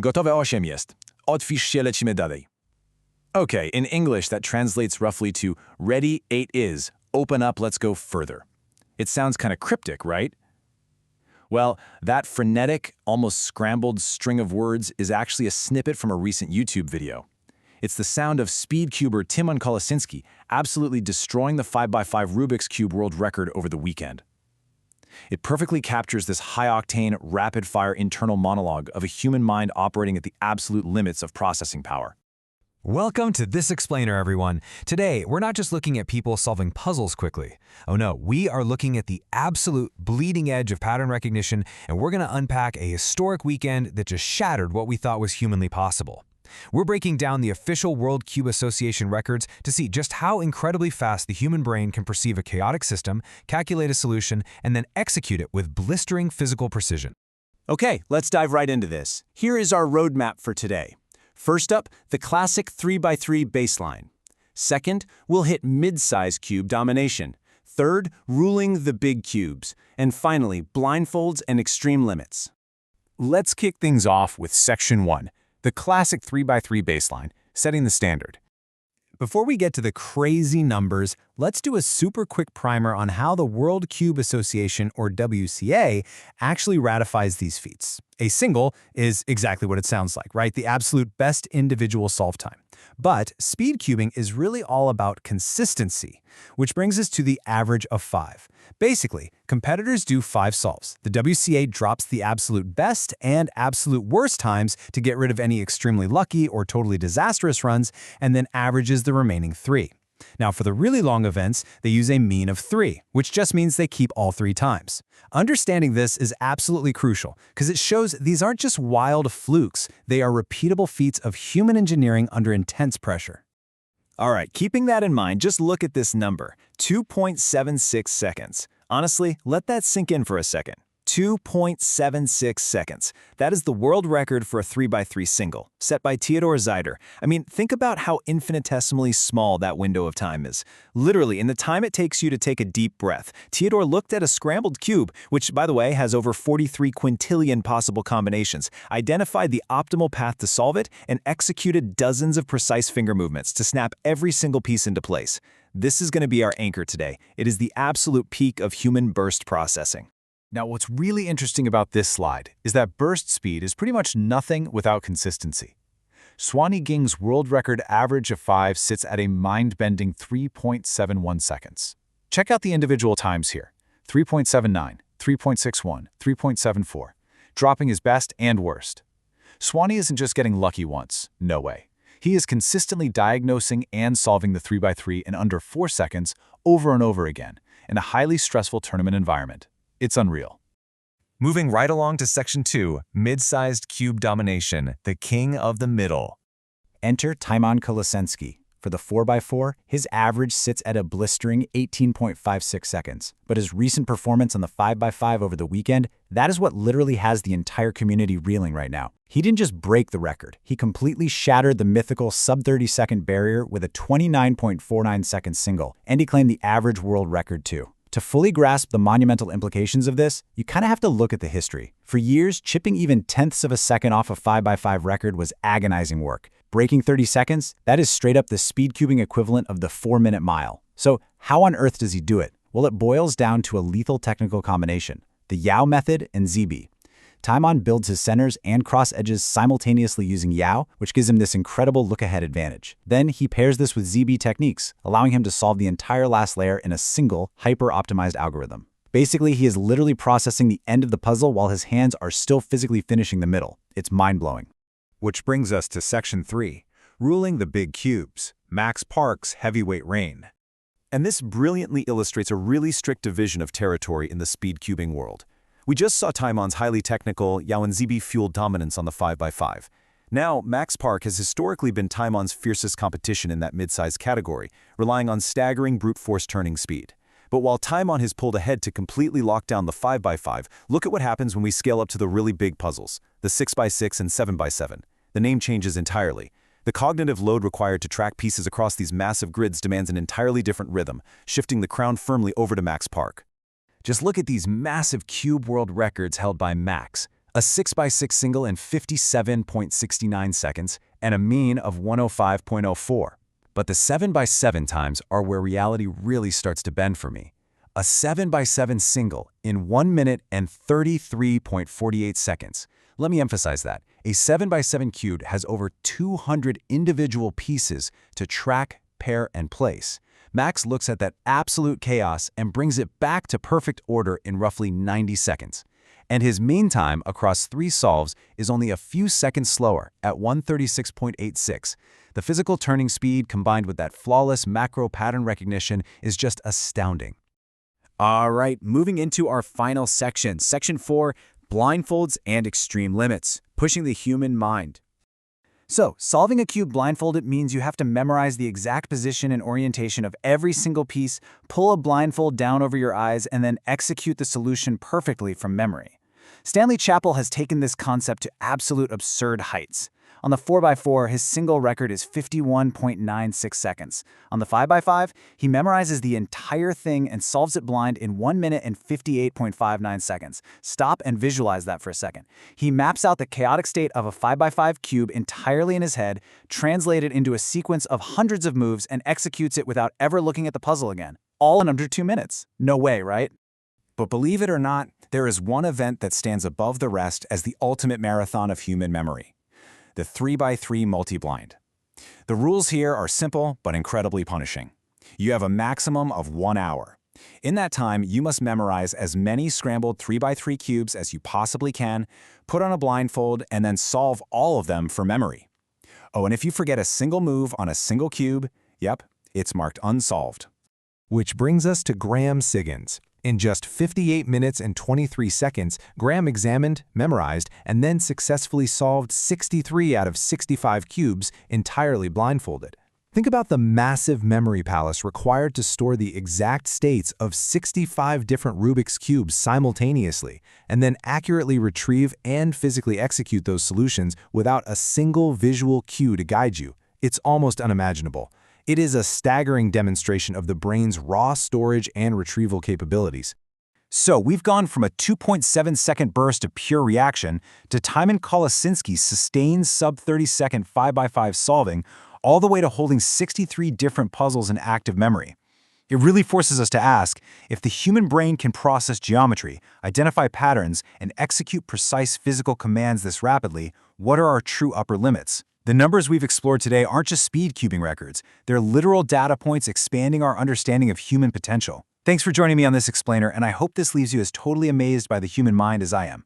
Gotowe 8 jest. Otwórz się, lecimy dalej. Okay, in English that translates roughly to ready, 8 is, open up, let's go further. It sounds kind of cryptic, right? Well, that frenetic, almost scrambled string of words is actually a snippet from a recent YouTube video. It's the sound of Speedcuber Tymon Kolasinski absolutely destroying the 5x5 Rubik's Cube world record over the weekend. It perfectly captures this high-octane, rapid-fire internal monologue of a human mind operating at the absolute limits of processing power. Welcome to This Explainer, everyone. Today, we're not just looking at people solving puzzles quickly. Oh no, we are looking at the absolute bleeding edge of pattern recognition, and we're going to unpack a historic weekend that just shattered what we thought was humanly possible. We're breaking down the official World Cube Association records to see just how incredibly fast the human brain can perceive a chaotic system, calculate a solution, and then execute it with blistering physical precision. Okay, let's dive right into this. Here is our roadmap for today. First up, the classic 3x3 baseline. Second, we'll hit mid-size cube domination. Third, ruling the big cubes. And finally, blindfolds and extreme limits. Let's kick things off with Section 1, the classic 3x3 baseline, setting the standard. Before we get to the crazy numbers, let's do a super quick primer on how the World Cube Association, or WCA, actually ratifies these feats. A single is exactly what it sounds like, right? The absolute best individual solve time. But speedcubing is really all about consistency, which brings us to the average of 5. Basically, competitors do 5 solves. The WCA drops the absolute best and absolute worst times to get rid of any extremely lucky or totally disastrous runs, and then averages the remaining 3. Now, for the really long events, they use a mean of 3, which just means they keep all 3 times. Understanding this is absolutely crucial because it shows these aren't just wild flukes, they are repeatable feats of human engineering under intense pressure. All right, keeping that in mind, just look at this number, 2.76 seconds. Honestly, let that sink in for a second. 2.76 seconds. That is the world record for a 3x3 single, set by Theodor Zeider. I mean, think about how infinitesimally small that window of time is. Literally, in the time it takes you to take a deep breath, Theodor looked at a scrambled cube, which, by the way, has over 43 quintillion possible combinations, identified the optimal path to solve it, and executed dozens of precise finger movements to snap every single piece into place. This is going to be our anchor today. It is the absolute peak of human burst processing. Now, what's really interesting about this slide is that burst speed is pretty much nothing without consistency. Xuanyi Geng's world record average of 5 sits at a mind-bending 3.71 seconds. Check out the individual times here, 3.79, 3.61, 3.74, dropping his best and worst. Xuanyi isn't just getting lucky once, no way. He is consistently diagnosing and solving the 3x3 in under 4 seconds over and over again in a highly stressful tournament environment. It's unreal. Moving right along to Section 2, mid-sized cube domination, the king of the middle. Enter Tymon Kolasinski. For the 4x4, his average sits at a blistering 18.56 seconds. But his recent performance on the 5x5 over the weekend, that is what literally has the entire community reeling right now. He didn't just break the record, he completely shattered the mythical sub-30-second barrier with a 29.49 second single, and he claimed the average world record too. To fully grasp the monumental implications of this, you kind of have to look at the history. For years, chipping even tenths of a second off a 5x5 record was agonizing work. Breaking 30 seconds, that is straight up the speedcubing equivalent of the 4-minute mile. So how on earth does he do it? Well, it boils down to a lethal technical combination, the Yao method and ZB. Tymon builds his centers and cross edges simultaneously using Yao, which gives him this incredible look-ahead advantage. Then he pairs this with ZB techniques, allowing him to solve the entire last layer in a single, hyper-optimized algorithm. Basically, he is literally processing the end of the puzzle while his hands are still physically finishing the middle. It's mind-blowing. Which brings us to Section 3, ruling the big cubes, Max Park's heavyweight reign. And this brilliantly illustrates a really strict division of territory in the speedcubing world. We just saw Tymon's highly technical Yao and ZB-fueled dominance on the 5x5. Now, Max Park has historically been Tymon's fiercest competition in that mid-size category, relying on staggering brute force turning speed. But while Tymon has pulled ahead to completely lock down the 5x5, look at what happens when we scale up to the really big puzzles, the 6x6 and 7x7. The name changes entirely. The cognitive load required to track pieces across these massive grids demands an entirely different rhythm, shifting the crown firmly over to Max Park. Just look at these massive cube world records held by Max. a 6x6 single in 57.69 seconds, and a mean of 105.04. But the 7x7 times are where reality really starts to bend for me. A 7x7 single in 1 minute and 33.48 seconds. Let me emphasize that. A 7x7 cube has over 200 individual pieces to track, pair, and place. Max looks at that absolute chaos and brings it back to perfect order in roughly 90 seconds. And his mean time across 3 solves is only a few seconds slower at 136.86. The physical turning speed combined with that flawless macro pattern recognition is just astounding. All right, moving into our final section. Section 4, blindfolds and extreme limits, pushing the human mind. So, solving a cube blindfolded means you have to memorize the exact position and orientation of every single piece, pull a blindfold down over your eyes, and then execute the solution perfectly from memory. Stanley Chappell has taken this concept to absolute absurd heights. On the 4x4, his single record is 51.96 seconds. On the 5x5, he memorizes the entire thing and solves it blind in 1 minute and 58.59 seconds. Stop and visualize that for a second. He maps out the chaotic state of a 5x5 cube entirely in his head, translates it into a sequence of hundreds of moves, and executes it without ever looking at the puzzle again. All in under 2 minutes. No way, right? But believe it or not, there is one event that stands above the rest as the ultimate marathon of human memory. The 3x3 multi-blind. The rules here are simple but incredibly punishing. You have a maximum of 1 hour. In that time, you must memorize as many scrambled 3x3 cubes as you possibly can, put on a blindfold, and then solve all of them for memory. Oh, and if you forget a single move on a single cube, yep, it's marked unsolved. Which brings us to Graham Siggins. In just 58 minutes and 23 seconds, Graham examined, memorized, and then successfully solved 63 out of 65 cubes entirely blindfolded. Think about the massive memory palace required to store the exact states of 65 different Rubik's Cubes simultaneously, and then accurately retrieve and physically execute those solutions without a single visual cue to guide you. It's almost unimaginable. It is a staggering demonstration of the brain's raw storage and retrieval capabilities. So we've gone from a 2.7-second burst of pure reaction to Tymon Kolasinski's sustained sub-30-second 5x5 solving, all the way to holding 63 different puzzles in active memory. It really forces us to ask, if the human brain can process geometry, identify patterns, and execute precise physical commands this rapidly, what are our true upper limits? The numbers we've explored today aren't just speedcubing records. They're literal data points expanding our understanding of human potential. Thanks for joining me on this explainer, and I hope this leaves you as totally amazed by the human mind as I am.